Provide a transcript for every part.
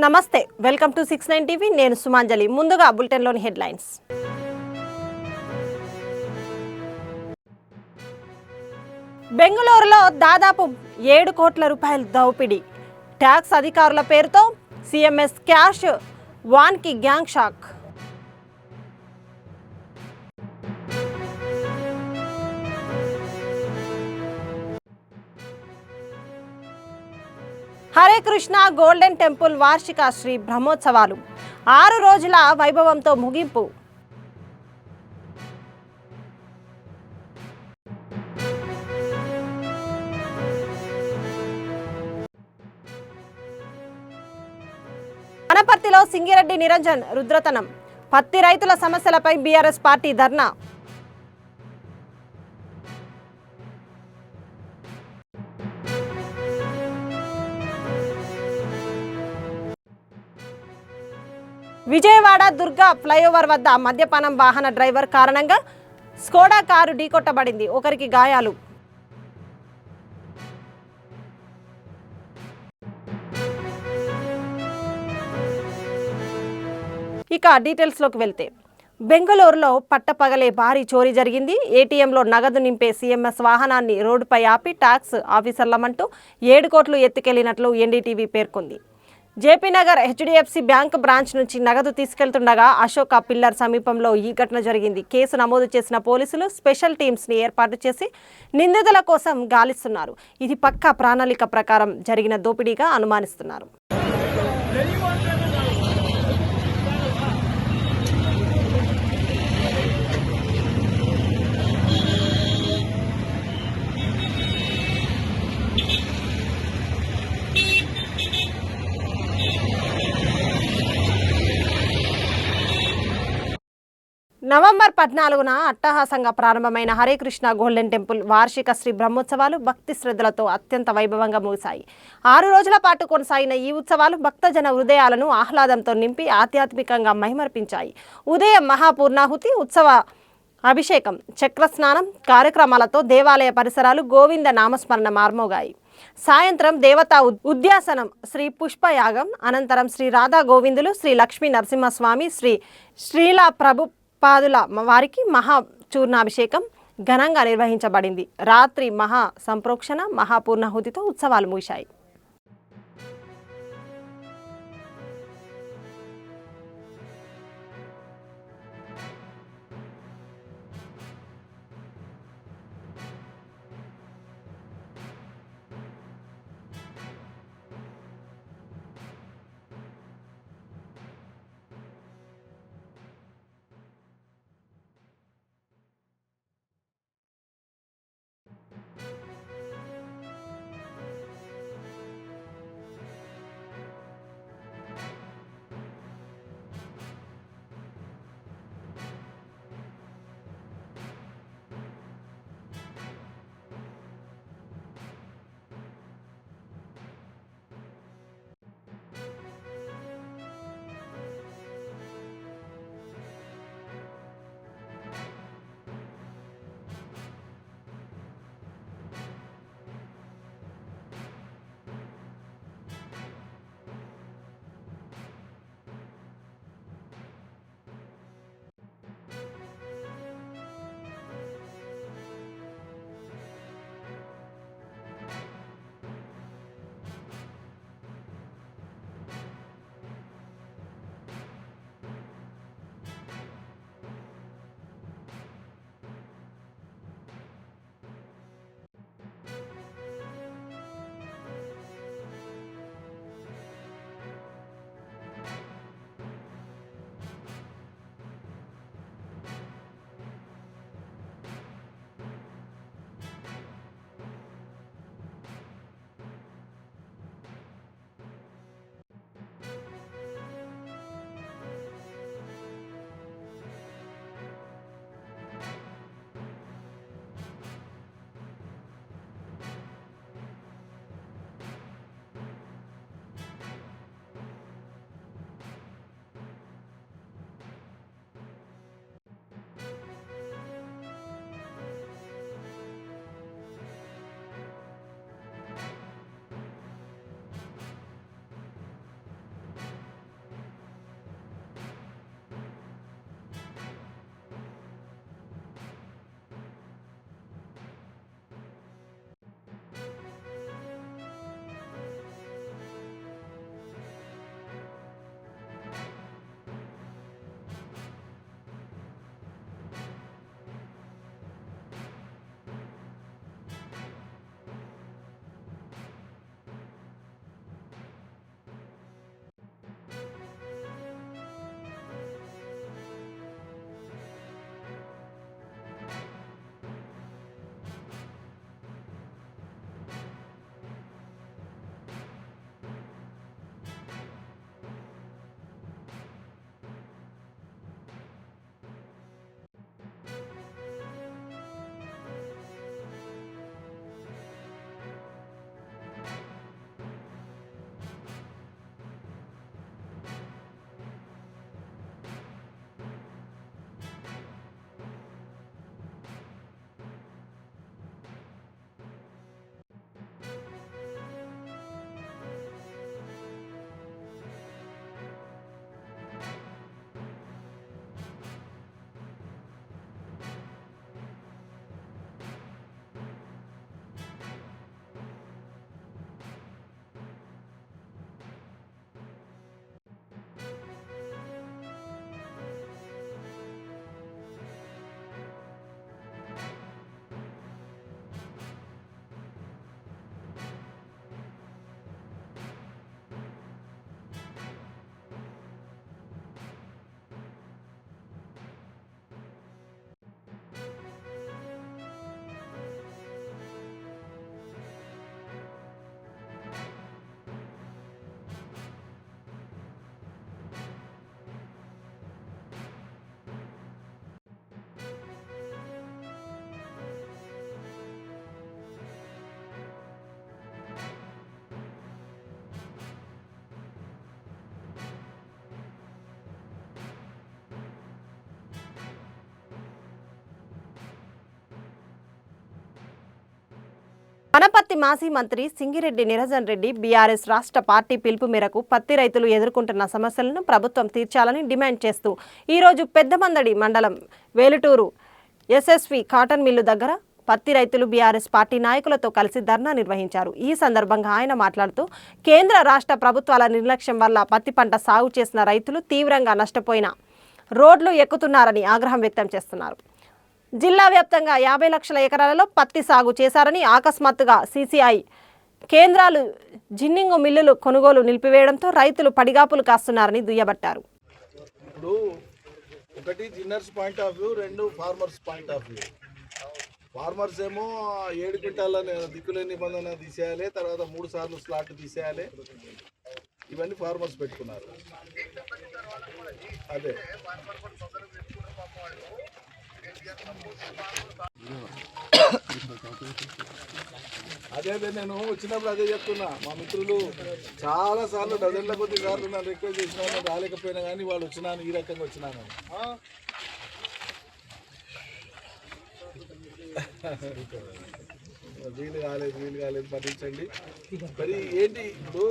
నమస్తే, welcome to 69 TV. నేను సుమాంజలి. ముందుగా బులెటిన్లోని హెడ్లైన్స్. బెంగళూరులో దాదాపు 7 కోట్ల రూపాయల దౌపిడీ. ట్యాక్స్ అధికారుల పేరుతో సిఎంఎస్ క్యాష్ వాన్కి gang shock. Hare Krishna golden temple వార్షిక శ్రీ బ్రహ్మోత్సవాలు 6 రోజుల వైభవంతో ముగింపు. వనపర్తిలో సింగిరెడ్డి నిరంజన్ రుద్రతనం. పత్తి రైతుల సమస్యలపై బీఆర్ఎస్ పార్టీ ధర్నా. విజయవాడ దుర్గా ఫ్లైఓవర్ వద్ద మద్యపానం వాహన డ్రైవర్ కారణంగా స్కోడా కారు ఢీకొట్టబడింది. ఒకరికి గాయాలు. ఇక డీటెయిల్స్లోకి వెళ్తే, బెంగళూరులో పట్టపగలే భారీ చోరీ జరిగింది. ఏటీఎంలో నగదు నింపే సీఎంఎస్ వాహనాన్ని రోడ్డుపై ఆపి ట్యాక్స్ ఆఫీసర్లమంటూ 7 కోట్లు ఎత్తుకెళ్లినట్లు ఎన్డీటీవీ పేర్కొంది. జేపీనగర్ హెచ్డిఎఫ్సి బ్యాంక్ బ్రాంచ్ నుంచి నగదు తీసుకెళ్తుండగా అశోక పిల్లర్ సమీపంలో ఈ ఘటన జరిగింది. కేసు నమోదు చేసిన పోలీసులు స్పెషల్ టీమ్స్ని ఏర్పాటు చేసి నిందితుల కోసం గాలిస్తున్నారు. ఇది పక్కా ప్రణాళిక ప్రకారం జరిగిన దోపిడీగా అనుమానిస్తున్నారు. నవంబర్ 14న అట్టహాసంగా ప్రారంభమైన హరే కృష్ణ గోల్డెన్ టెంపుల్ వార్షిక శ్రీ బ్రహ్మోత్సవాలు భక్తి శ్రద్ధలతో అత్యంత వైభవంగా ముగిశాయి. 6 రోజుల పాటు కొనసాగిన ఈ ఉత్సవాలు భక్తజన హృదయాలను ఆహ్లాదంతో నింపి ఆధ్యాత్మికంగా మైమర్పించాయి. ఉదయం మహాపూర్ణాహుతి, ఉత్సవ అభిషేకం, చక్రస్నానం కార్యక్రమాలతో దేవాలయ పరిసరాలు గోవింద నామస్మరణ మార్మోగాయి. సాయంత్రం దేవతా ఉద్యాసనం, శ్రీ పుష్పయాగం, అనంతరం శ్రీ రాధా గోవిందులు, శ్రీ లక్ష్మీ నరసింహస్వామి, శ్రీ శ్రీల ప్రభు పాదుల వారికి మహా చూర్ణాభిషేకం ఘనంగా నిర్వహించబడింది. రాత్రి మహా సంప్రోక్షణ, మహాపూర్ణాహుతితో ఉత్సవాలు ముగిశాయి. వనపర్తి మాజీ మంత్రి సింగిరెడ్డి నిరంజన్ రెడ్డి బీఆర్ఎస్ రాష్ట్ర పార్టీ పిలుపు మేరకు పత్తి రైతులు ఎదుర్కొంటున్న సమస్యలను ప్రభుత్వం తీర్చాలని డిమాండ్ చేస్తూ ఈరోజు పెద్దమందడి మండలం వేలుటూరు ఎస్ఎస్వి కాటన్ మిల్లు దగ్గర పత్తి రైతులు బీఆర్ఎస్ పార్టీ నాయకులతో కలిసి ధర్నా నిర్వహించారు. ఈ సందర్భంగా ఆయన మాట్లాడుతూ కేంద్ర రాష్ట్ర ప్రభుత్వాల నిర్లక్ష్యం వల్ల పత్తి పంట సాగు చేసిన రైతులు తీవ్రంగా నష్టపోయిన రోడ్లు ఎక్కుతున్నారని ఆగ్రహం వ్యక్తం చేస్తున్నారు. జిల్లా వ్యాప్తంగా 50 లక్షల ఎకరాలలో పత్తి సాగు చేశారని అకస్మాత్తుగా సీసీఐ కేంద్రాలు జిన్నింగు మిల్లులు కొనుగోలు నిలిపివేయడంతో రైతులు పడిగాపులు కాస్తున్నారని దుయ్యబట్టారు. ఇప్పుడు ఒకటి జిన్నర్స్ పాయింట్ ఆఫ్ వ్యూ, రెండు farmers point of view. Farmers ఏమో 7 క్వింటాల దిక్కులేని నిబంధన తీసేయాలి, తర్వాత 3 సార్లు స్లాట్ తీసేయాలి, ఇవన్నీ ఫార్మర్స్ పెట్టుకున్నారు. అదే అదే నేను వచ్చినప్పుడు అదే చెప్తున్నా. మా మిత్రులు చాలా సార్లు డజన్ల కొద్ది సార్లు నన్ను రిక్వెస్ట్ చేసినా, నేను రాలేకపోయినా కానీ వాళ్ళు వచ్చినాను, ఈ రకంగా వచ్చినాను. వీలు కాలేదు పట్టించండి. మరి ఏంటి ఇప్పుడు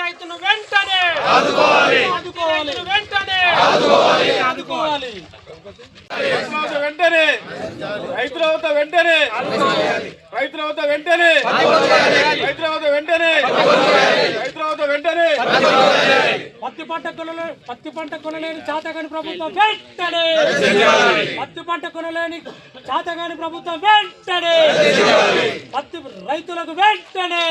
రైతును వెంటనే పత్తి పంట కొనలేని చాతగాని ప్రభుత్వం వెంటనే, పత్తి పంట కొనలేని చాతగాని ప్రభుత్వం వెంటనే, పత్తి రైతులకు వెంటనే.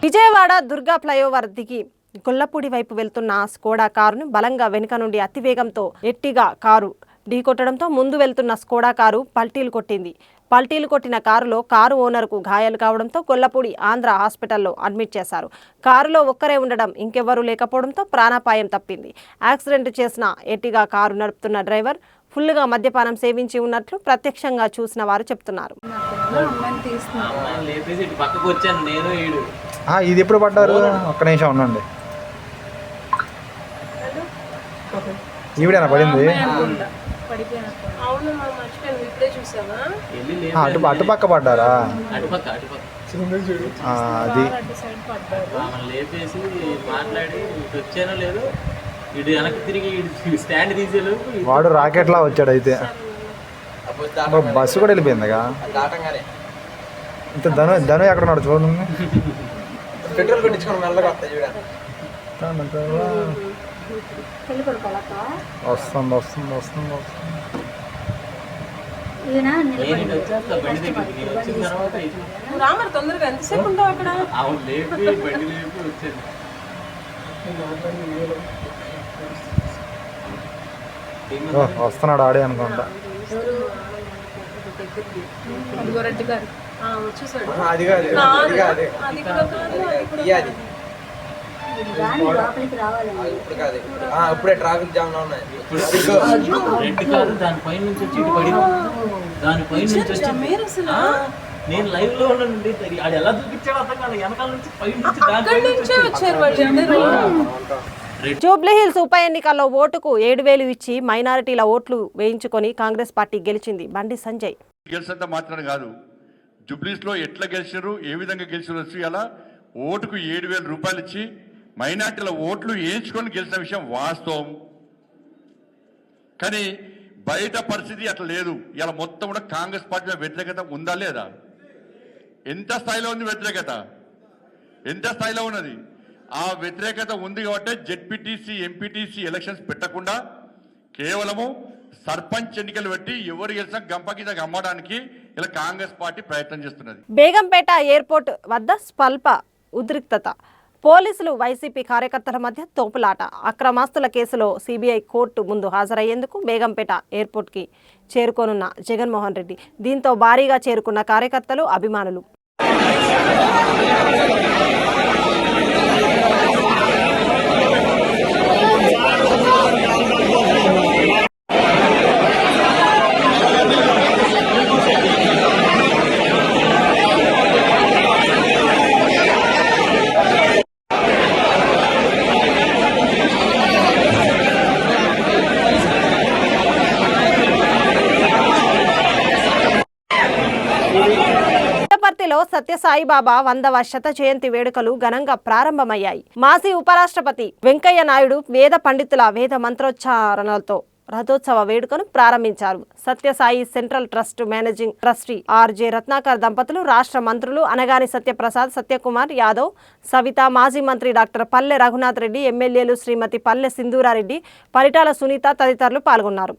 విజయవాడ దుర్గా ఫ్లైఓవర్ దిగి గొల్లపూడి వైపు వెళ్తున్న స్కోడా కారును బలంగా వెనుక నుండి అతివేగంతో ఎట్టిగా కారు ఢీకొట్టడంతో ముందు వెళ్తున్న స్కోడా కారు పల్టీలు కొట్టిన కారులో కారు ఓనర్కు గాయాలు కావడంతో గొల్లపూడి ఆంధ్ర హాస్పిటల్లో అడ్మిట్ చేశారు. కారులో ఒక్కరే ఉండడం, ఇంకెవ్వరూ లేకపోవడంతో ప్రాణాపాయం తప్పింది. యాక్సిడెంట్ చేసిన ఎట్టిగా కారు నడుపుతున్న డ్రైవర్ ఫుల్గా మద్యపానం సేవించి ఉన్నట్లు ప్రత్యక్షంగా చూసిన వారు చెప్తున్నారు. ఇది ఎప్పుడు పడ్డారు? ఒక్క నిమిషం ఉండండి. ఈవిడేనా పడింది? అటుపక్క పడ్డారా? అది లేపేసి మాట్లాడి వచ్చానో లేదు, ఇటు వెనక్కి తిరిగి స్టాండ్ తీసేలు వాడు రాకెట్లా వచ్చాడు. అయితే బస్సు కూడా వెళ్ళిపోయిందిగా. ఇంత ధను ఎక్కడ ఉన్నాడు చూడండి. పెట్రోల్ పెట్టించుకోండి, నల్లగా వస్తాయి చూడ. వస్తుంది. వస్తున్నాడు ఆడే అనుకుంటా. ఇప్పుడే ట్రాఫిక్ జామ్ లో ఉన్నాయి. రెడ్ కారు దానిపై నుంచి వచ్చి ఇటు పడింది. దానిపై నుంచి వచ్చి నేను లైవ్ లో ఉన్నానండి. అది ఎలా చూపించాడు అర్థం కాదు. వెనకాల నుంచి పై నుంచి జూబ్లీహిల్స్ ఉప ఎన్నికల్లో ఓటుకు 7,000 ఇచ్చి మైనారిటీల ఓట్లు వేయించుకొని కాంగ్రెస్ పార్టీ గెలిచింది. బండి సంజయ్ గెలిచంత మాత్రం కాదు, జూబ్లీహిల్స్ లో ఎట్లా గెలిచారు, ఏ విధంగా గెలిచారు, అలా ఓటుకు 7,000 రూపాయలు ఇచ్చి మైనార్టీల ఓట్లు వేయించుకొని గెలిచిన విషయం వాస్తవం. కానీ బయట పరిస్థితి అట్లా లేదు. ఇలా మొత్తం కూడా కాంగ్రెస్ పార్టీ వ్యతిరేకత ఉందా లేదా? ఎంత స్థాయిలో ఉంది వ్యతిరేకత? ఎంత స్థాయిలో ఉన్నది? ఆ వ్యతిరేకత ఉంది కాబట్టి జెడ్పీటీసీ ఎంపీటీసీ ఎలక్షన్స్ పెట్టకుండా కేవలము సర్పంచ్ ఎన్నికలు పెట్టి ఎవరు గెలిచినా గంపకి అమ్మడానికి ఇలా కాంగ్రెస్ పార్టీ ప్రయత్నం చేస్తున్నది. బేగంపేట ఎయిర్పోర్ట్ వద్ద స్వల్ప ఉద్రిక్తత, పోలీసులు వైసీపీ కార్యకర్తల మధ్య తోపులాట. అక్రమాస్తుల కేసులో సిబిఐ కోర్టు ముందు హాజరయ్యేందుకు బేగంపేట ఎయిర్పోర్ట్కి చేరుకోనున్న జగన్మోహన్ రెడ్డి. దీంతో భారీగా చేరుకున్న కార్యకర్తలు, అభిమానులు. పుట్టపర్తిలో సత్యసాయిబాబా 100వ శత జయంతి వేడుకలు ఘనంగా ప్రారంభమయ్యాయి. మాజీ ఉపరాష్ట్రపతి వెంకయ్య నాయుడు వేద పండితుల వేద మంత్రోచ్చారణలతో రథోత్సవ వేడుకను ప్రారంభించారు. Sathya Sai central trust managing trustee RJ Ratnakar దంపతులు, రాష్ట్ర మంత్రులు అనగాని సత్యప్రసాద్, సత్యకుమార్ యాదవ్, సవిత, మాజీ మంత్రి డాక్టర్ పల్లె రఘునాథ్ రెడ్డి, ఎమ్మెల్యేలు శ్రీమతి పల్లె సింధూరారెడ్డి, పరిటాల సునీత తదితరులు పాల్గొన్నారు.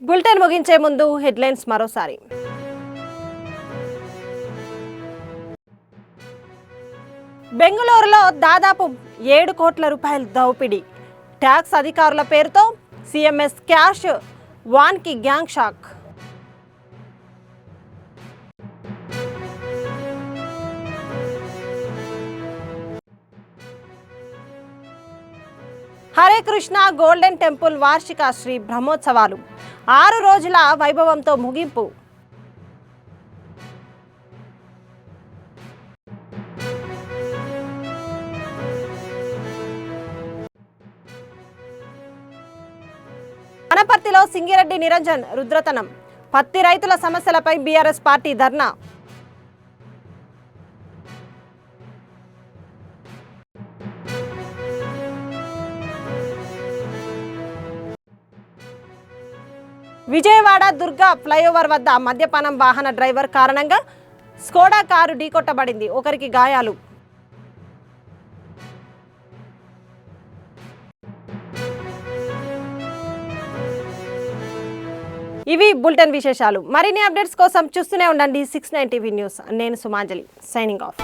బులెటిన్ ముగించే ముందు హెడ్లైన్స్ మరోసారి. బెంగళూరులో దాదాపు 7 కోట్ల రూపాయల దోపిడీ. ట్యాక్స్ అధికారుల పేరుతో సిఎంఎస్ క్యాష్ వాన్కి gang shock. Hare Krishna golden temple వార్షిక శ్రీ బ్రహ్మోత్సవాలు 6 రోజుల వైభవంతో ముగింపు. వనపర్తిలో సింగిరెడ్డి నిరంజన్ రుద్రతనం. పత్తి రైతుల సమస్యలపై బీఆర్ఎస్ పార్టీ ధర్నా. విజయవాడ దుర్గా ఫ్లైఓవర్ వద్ద మద్యపానం వాహన డ్రైవర్ కారణంగా స్కోడా కారు ఢీకొట్టబడింది. ఒకరికి గాయాలు. ఇవి బులెటిన్ విశేషాలు. మరిన్ని అప్డేట్స్ కోసం చూస్తూనే ఉండండి 690 న్యూస్. నేను సుమాంజలి, సైనింగ్ ఆఫ్.